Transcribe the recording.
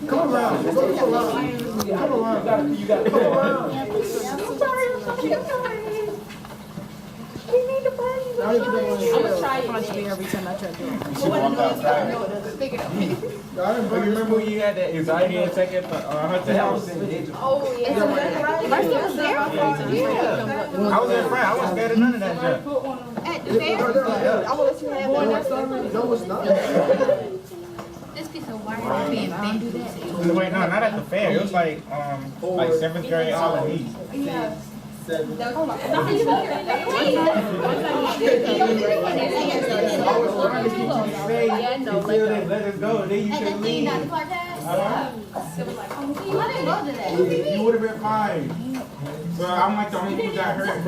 Come around. You got to come around. I'm gonna try it. Punch me every time I try to do it. I remember when you had that anxiety attack at the haunted house? Oh, yeah. I was in front. I wasn't scared of none of that stuff. At the fair? I will let you have that. No, it's not. This piece of wire being bent. Wait, no, not at the fair. It was like 7th grade Albany. Yeah. I was trying to keep you safe until they let us go. Then you should leave. You would have been fine. But I'm like the only one who got hurt.